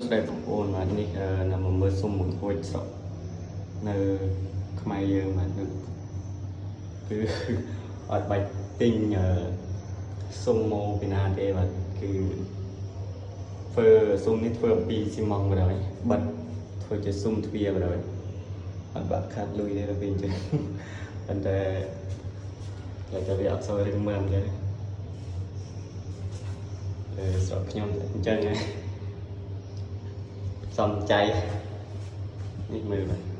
ស្ដីបងប្អូនបាទនេះនៅមើលសុំបង្ហួចស្រុកនៅខ្មែរយើងបាទគឺអត់បាច់ទិញសុំមកពីណាទេបាទគឺធ្វើសុំនេះធ្វើអំពីស៊ីម៉ងបណ្ដោយបិទធ្វើជាសុំទ្វារបណ្ដោយអត់បាក់ខាត់លុយទេដល់ពេលអញ្ចឹងប៉ុន្តែតែវាអត់សូវរឹងមាំទេស្រុកខ្ញុំអញ្ចឹងហ្នឹងសំចៃនេះមើលបាទ